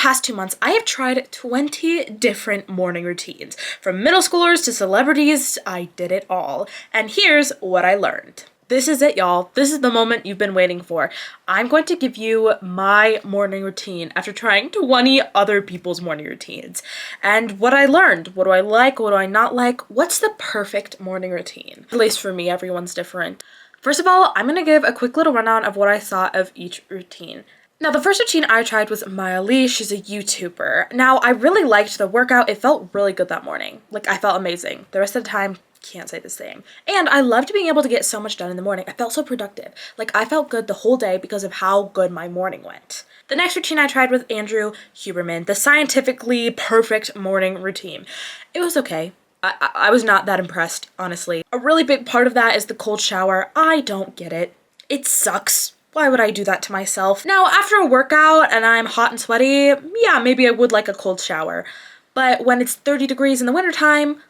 past 2 months, I have tried 20 different morning routines. From middle schoolers to celebrities, I did it all. And here's what I learned. This is it, y'all. This is the moment you've been waiting for. I'm going to give you my morning routine after trying 20 other people's morning routines. And what I learned, what do I like, what do I not like, what's the perfect morning routine? At least for me, everyone's different. First of all, I'm gonna give a quick little rundown of what I thought of each routine. Now, the first routine I tried was Maya Lee. She's a YouTuber. Now, I really liked the workout. It felt really good that morning. Like, I felt amazing. The rest of the time, can't say the same. And I loved being able to get so much done in the morning. I felt so productive. Like, I felt good the whole day because of how good my morning went. The next routine I tried was Andrew Huberman, the scientifically perfect morning routine. It was okay. I was not that impressed, honestly. A really big part of that is the cold shower. I don't get it. It sucks. Why would I do that to myself? Now, after a workout and I'm hot and sweaty, yeah, maybe I would like a cold shower. But when it's 30 degrees in the wintertime,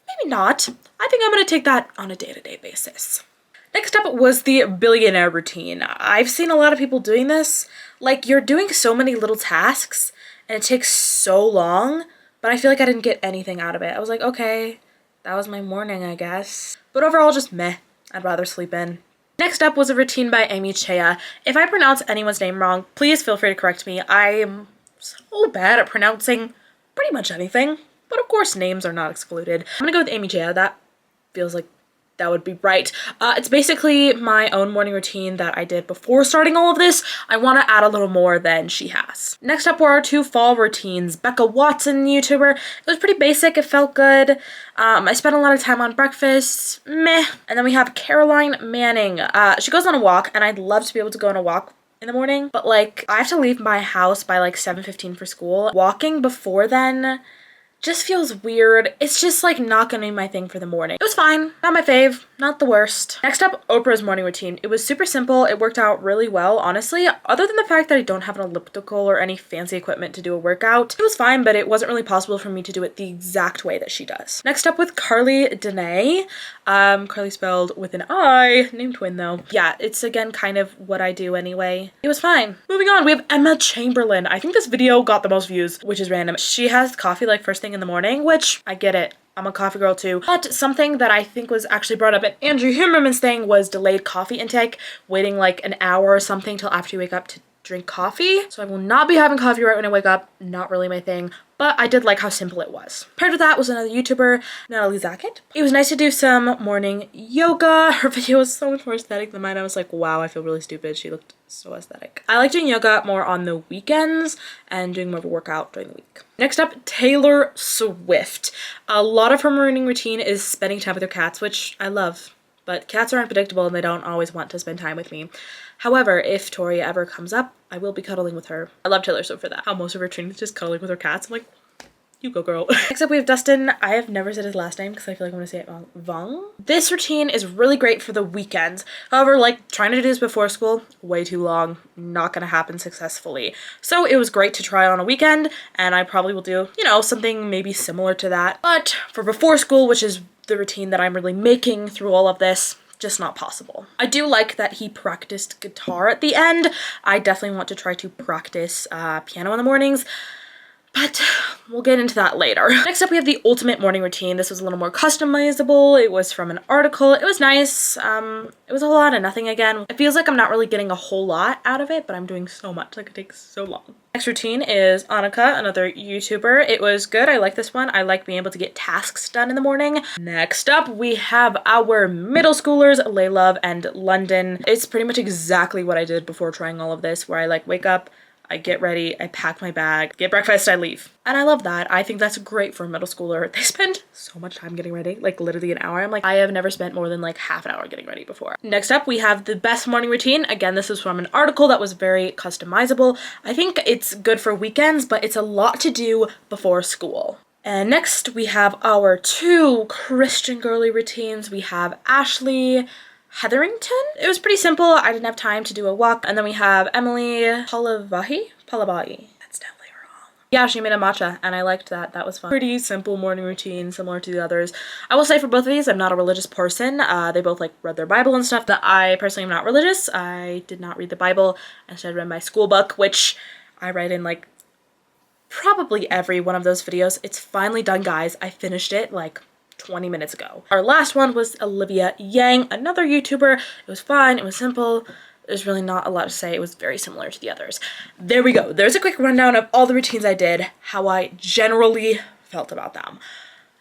maybe not. I think I'm gonna take that on a day-to-day basis. Next up was the billionaire routine. I've seen a lot of people doing this. Like, you're doing so many little tasks and it takes so long, but I feel like I didn't get anything out of it. I was like, okay, that was my morning, I guess. But overall, just meh. I'd rather sleep in. Next up was a routine by Amy Chea. If I pronounce anyone's name wrong, please feel free to correct me. I am so bad at pronouncing pretty much anything, but of course names are not excluded. I'm gonna go with Amy Chea. That feels like that would be right. It's basically my own morning routine that I did before starting all of this. I want to add a little more than she has. Next up were our two fall routines. Becca Watson, YouTuber. It was pretty basic. It felt good. I spent a lot of time on breakfast. Meh. And then we have Caroline Manning. She goes on a walk, and I'd love to be able to go on a walk in the morning, but like I have to leave my house by like 7:15 for school. Walking before then just feels weird. It's just like not gonna be my thing for the morning. It was fine. Not my fave. Not the worst. Next up, Oprah's morning routine. It was super simple. It worked out really well, honestly. Other than the fact that I don't have an elliptical or any fancy equipment to do a workout, it was fine, but it wasn't really possible for me to do it the exact way that she does. Next up with Carly Danae. Carly spelled with an I. Name twin though. Yeah, it's again kind of what I do anyway. It was fine. Moving on, we have Emma Chamberlain. I think this video got the most views, which is random. She has coffee like first thing in the morning, which I get it. I'm a coffee girl too. But something that I think was actually brought up in Andrew Huberman's thing was delayed coffee intake, waiting like an hour or something till after you wake up to drink coffee. So I will not be having coffee right when I wake up. Not really my thing. But I did like how simple it was. Paired with that was another YouTuber, Natalie Zackett. It was nice to do some morning yoga. Her video was so much more aesthetic than mine. I was like, wow, I feel really stupid. She looked so aesthetic. I like doing yoga more on the weekends and doing more of a workout during the week. Next up, Taylor Swift. A lot of her morning routine is spending time with her cats, which I love. But cats are unpredictable and they don't always want to spend time with me. However, if Tori ever comes up, I will be cuddling with her. I love Taylor Swift for that. How most of her training is just cuddling with her cats. I'm like, you go, girl. Next up, we have Dustin. I have never said his last name because I feel like I'm gonna say it wrong. Vong. This routine is really great for the weekends. However, like trying to do this before school, way too long. Not gonna happen successfully. So it was great to try on a weekend, and I probably will do, you know, something maybe similar to that. But for before school, which is the routine that I'm really making through all of this, just not possible. I do like that he practiced guitar at the end. I definitely want to try to practice piano in the mornings, but we'll get into that later. Next up, we have the ultimate morning routine. This was a little more customizable. It was from an article. It was nice. It was a whole lot of nothing again. It feels like I'm not really getting a whole lot out of it, but I'm doing so much. Like, it takes so long. Next routine is Annika, another YouTuber. It was good. I like this one. I like being able to get tasks done in the morning. Next up, we have our middle schoolers, Laylove and London. It's pretty much exactly what I did before trying all of this, where I like wake up, I get ready, I pack my bag, get breakfast, I leave. And I love that. I think that's great for a middle schooler. They spend so much time getting ready, like literally an hour. I'm like, I have never spent more than like half an hour getting ready before. Next up, we have the best morning routine. Again, this is from an article that was very customizable. I think it's good for weekends, but it's a lot to do before school. And next, we have our two Christian girly routines. We have Ashley Hetherington. It was pretty simple. I didn't have time to do a walk. And then we have Emily Palavahi. That's definitely wrong. Yeah, she made a matcha and I liked that. That was fun. Pretty simple morning routine, similar to the others. I will say for both of these, I'm not a religious person. They both like read their Bible and stuff. That I personally am not religious. I did not read the Bible. Instead read my school book, which I read in like probably every one of those videos. It's finally done, guys. I finished it like 20 minutes ago. Our last one was Olivia Yang, another YouTuber. It was fun, it was simple. There's really not a lot to say. It was very similar to the others. There we go. There's a quick rundown of all the routines I did, how I generally felt about them.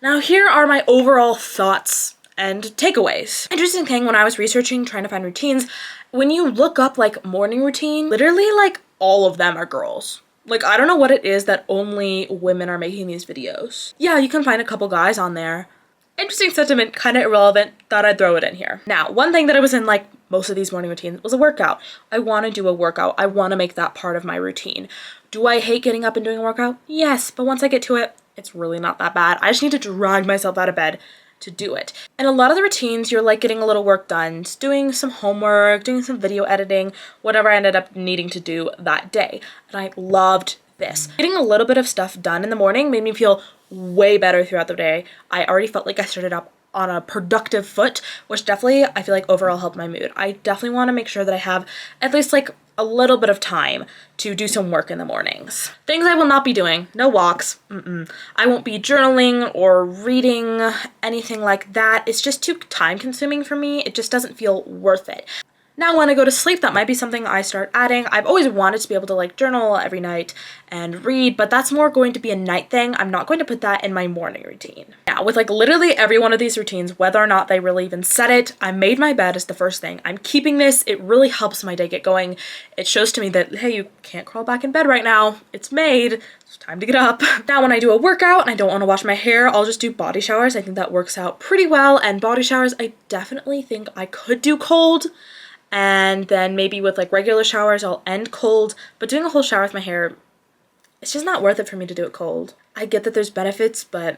Now here are my overall thoughts and takeaways. Interesting thing when I was researching, trying to find routines, when you look up like morning routine, literally like all of them are girls. Like, I don't know what it is that only women are making these videos. Yeah, you can find a couple guys on there. Interesting sentiment, kind of irrelevant, thought I'd throw it in here. Now, one thing that I was in like most of these morning routines was a workout. I want to do a workout. I want to make that part of my routine. Do I hate getting up and doing a workout? Yes, but once I get to it, it's really not that bad. I just need to drag myself out of bed to do it. And a lot of the routines, you're like getting a little work done, just doing some homework, doing some video editing, whatever I ended up needing to do that day. And I loved this. Getting a little bit of stuff done in the morning made me feel way better throughout the day. I already felt like I started up on a productive foot, which definitely I feel like overall helped my mood. I definitely want to make sure that I have at least like a little bit of time to do some work in the mornings. Things I will not be doing, no walks, I won't be journaling or reading, anything like that. It's just too time consuming for me. It just doesn't feel worth it. Now when I go to sleep, that might be something I start adding. I've always wanted to be able to like journal every night and read, but that's more going to be a night thing. I'm not going to put that in my morning routine. Now with like literally every one of these routines, whether or not they really even said it, I made my bed as the first thing. I'm keeping this. It really helps my day get going. It shows to me that, hey, you can't crawl back in bed right now. It's made. It's time to get up. Now when I do a workout and I don't want to wash my hair, I'll just do body showers. I think that works out pretty well. And body showers, I definitely think I could do cold. And then maybe with like regular showers, I'll end cold, but doing a whole shower with my hair, it's just not worth it for me to do it cold. I get that there's benefits, but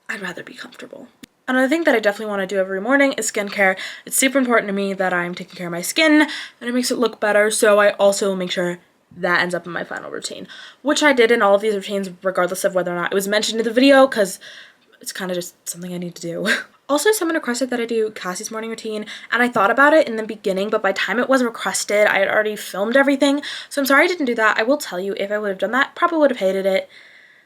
I'd rather be comfortable. Another thing that I definitely want to do every morning is skincare. It's super important to me that I'm taking care of my skin and it makes it look better. So I also make sure that ends up in my final routine, which I did in all of these routines, regardless of whether or not it was mentioned in the video, because it's kind of just something I need to do. Also, someone requested that I do Cassie's morning routine, and I thought about it in the beginning, but by the time it was requested, I had already filmed everything, so I'm sorry I didn't do that. I will tell you, if I would have done that, probably would have hated it.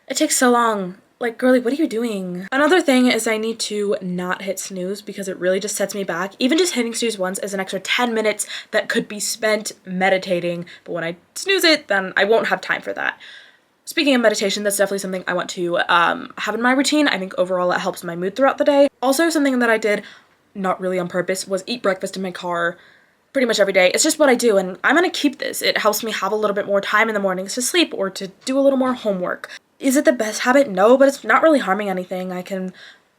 It takes so long. Like, girly, what are you doing? Another thing is I need to not hit snooze because it really just sets me back. Even just hitting snooze once is an extra 10 minutes that could be spent meditating, but when I snooze it, then I won't have time for that. Speaking of meditation, that's definitely something I want to have in my routine. I think overall it helps my mood throughout the day. Also, something that I did, not really on purpose, was eat breakfast in my car pretty much every day. It's just what I do, and I'm gonna keep this. It helps me have a little bit more time in the mornings to sleep or to do a little more homework. Is it the best habit? No, but it's not really harming anything. I can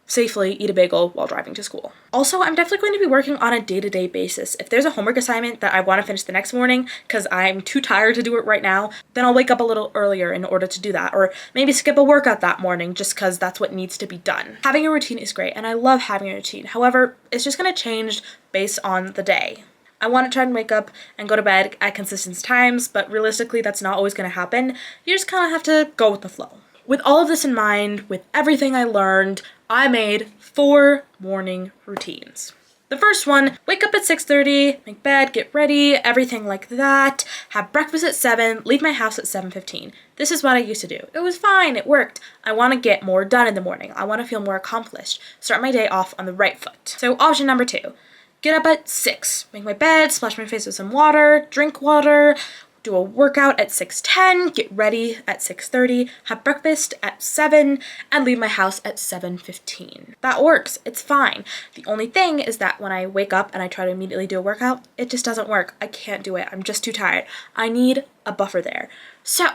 safely eat a bagel while driving to school. Also, I'm definitely going to be working on a day-to-day basis. If there's a homework assignment that I want to finish the next morning because I'm too tired to do it right now, then I'll wake up a little earlier in order to do that, or maybe skip a workout that morning just because that's what needs to be done. Having a routine is great, and I love having a routine. However, it's just going to change based on the day. I want to try and wake up and go to bed at consistent times, but realistically, that's not always going to happen. You just kind of have to go with the flow. With all of this in mind, with everything I learned, I made 4 morning routines. The first one, wake up at 6:30, make bed, get ready, everything like that, have breakfast at 7, leave my house at 7:15. This is what I used to do. It was fine, it worked. I want to get more done in the morning. I want to feel more accomplished. Start my day off on the right foot. So option number 2, get up at 6, make my bed, splash my face with some water, drink water, do a workout at 6:10, get ready at 6:30, have breakfast at 7, and leave my house at 7:15. That works. It's fine. The only thing is that when I wake up and I try to immediately do a workout, it just doesn't work. I can't do it. I'm just too tired. I need a buffer there. So,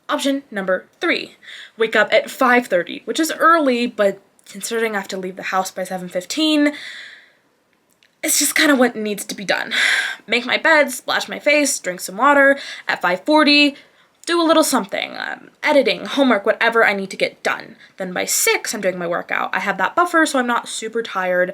option number 3, wake up at 5:30, which is early, but considering I have to leave the house by 7:15, it's just kind of what needs to be done. Make my bed, splash my face, drink some water. At 5:40, do a little something, editing, homework, whatever I need to get done. Then by 6, I'm doing my workout. I have that buffer, so I'm not super tired,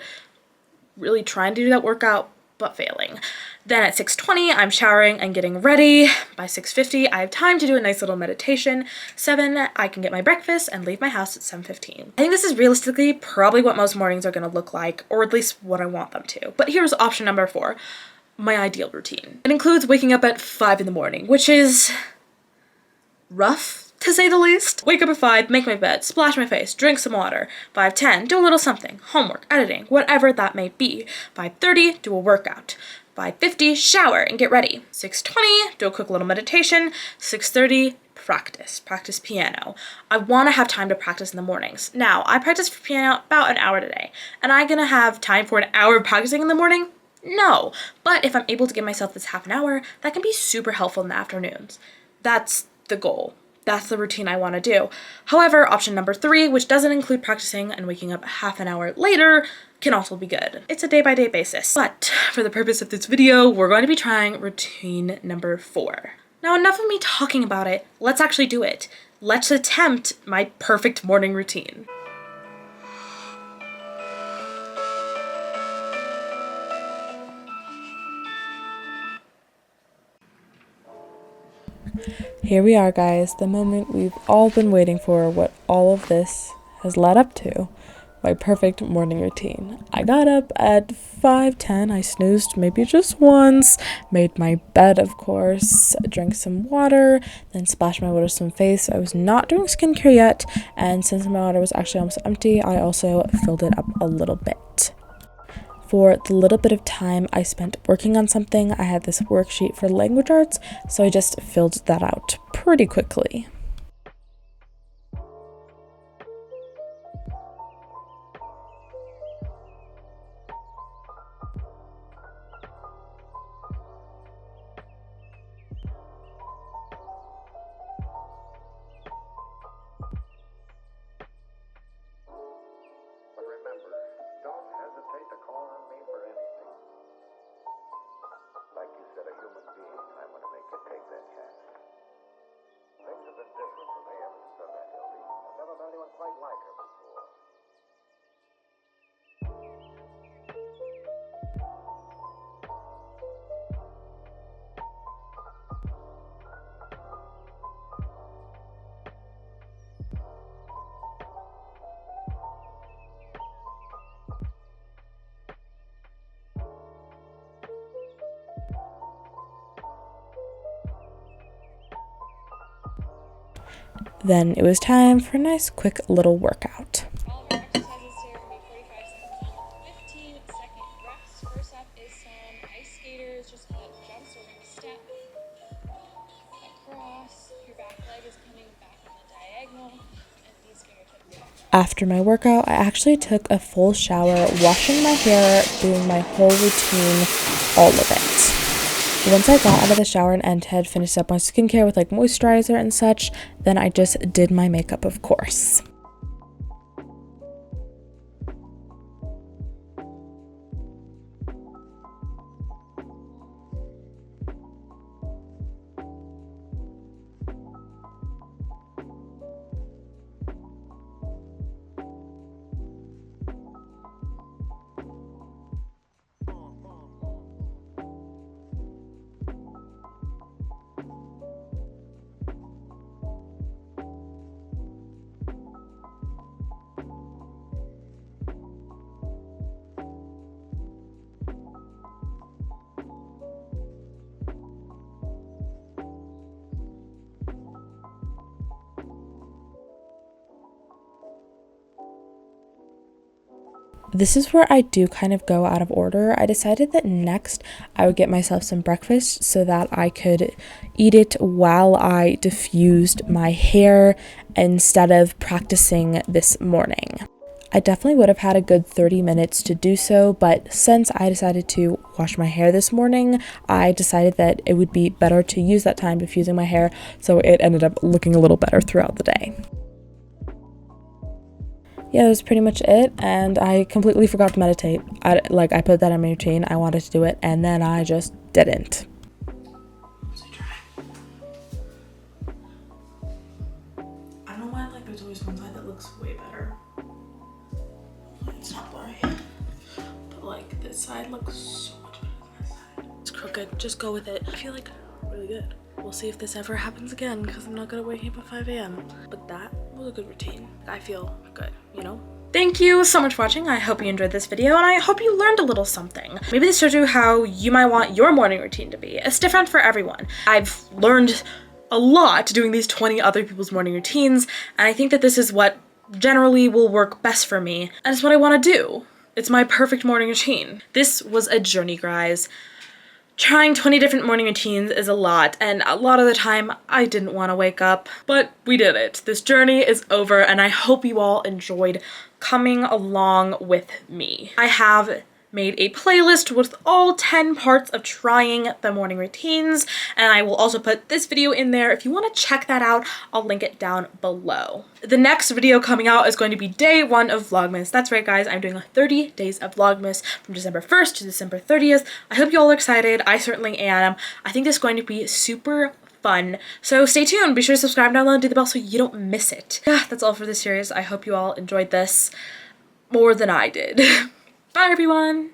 really trying to do that workout, but failing. Then at 6:20, I'm showering and getting ready. By 6:50, I have time to do a nice little meditation. 7, I can get my breakfast and leave my house at 7:15. I think this is realistically probably what most mornings are gonna look like, or at least what I want them to. But here's option number 4, my ideal routine. It includes waking up at 5 in the morning, which is rough to say the least. Wake up at 5, make my bed, splash my face, drink some water. 5:10, do a little something, homework, editing, whatever that may be. 5:30, do a workout. 5:50, shower and get ready. 6:20, do a quick little meditation. 6:30, practice piano. I want to have time to practice in the mornings. Now, I practice for piano about an hour today. And I'm gonna have time for an hour of practicing in the morning? No. But if I'm able to give myself this half an hour, that can be super helpful in the afternoons. That's the goal. That's the routine I want to do. However, option number 3, which doesn't include practicing and waking up half an hour later, can also be good. It's a day-by-day basis. But for the purpose of this video, we're going to be trying routine number 4. Now, enough of me talking about it. Let's actually do it. Let's attempt my perfect morning routine. Here we are, guys, the moment we've all been waiting for, what all of this has led up to. My perfect morning routine. I got up at 5:10, I snoozed maybe just once, made my bed, of course, drank some water, then splashed my water with some face. I was not doing skincare yet, and since my water was actually almost empty, I also filled it up a little bit. For the little bit of time I spent working on something, I had this worksheet for language arts, so I just filled that out pretty quickly. Then it was time for a nice quick little workout. All of our exercises today are going to be 45 seconds long, 15-second rests. First up is some ice skaters, just called jumps. We're going to step across. Your back leg is coming back on the diagonal, and these fingertips. After my workout, I actually took a full shower, washing my hair, doing my whole routine, all of it. Once I got out of the shower and had finished up my skincare with like moisturizer and such, then I just did my makeup, of course. This is where I do kind of go out of order. I decided that next I would get myself some breakfast so that I could eat it while I diffused my hair instead of practicing this morning. I definitely would have had a good 30 minutes to do so, but since I decided to wash my hair this morning, I decided that it would be better to use that time diffusing my hair, so it ended up looking a little better throughout the day. Yeah, that was pretty much it, and I completely forgot to meditate. I put that in my routine. I wanted to do it, and then I just didn't. I don't know why there's always one side that looks way better. It's not blurry, but this side looks so much better than this side. It's crooked. Just go with it. I feel really good. We'll see if this ever happens again, because I'm not gonna wake up at 5 a.m. But that was a good routine. I feel good, you know? Thank you so much for watching. I hope you enjoyed this video, and I hope you learned a little something. Maybe this shows you how you might want your morning routine to be. It's different for everyone. I've learned a lot doing these 20 other people's morning routines, and I think that this is what generally will work best for me, and it's what I want to do. It's my perfect morning routine. This was a journey, guys. Trying 20 different morning routines is a lot, and a lot of the time I didn't want to wake up, but we did it. This journey is over, and I hope you all enjoyed coming along with me. I have made a playlist with all 10 parts of trying the morning routines, and I will also put this video in there. If you want to check that out, I'll link it down below. The next video coming out is going to be day 1 of Vlogmas. That's right, guys, I'm doing 30 days of Vlogmas from December 1st to December 30th. I hope you all are excited. I certainly am. I think this is going to be super fun. So stay tuned. Be sure to subscribe down below and do the bell so you don't miss it. Yeah, that's all for this series. I hope you all enjoyed this more than I did. Bye, everyone!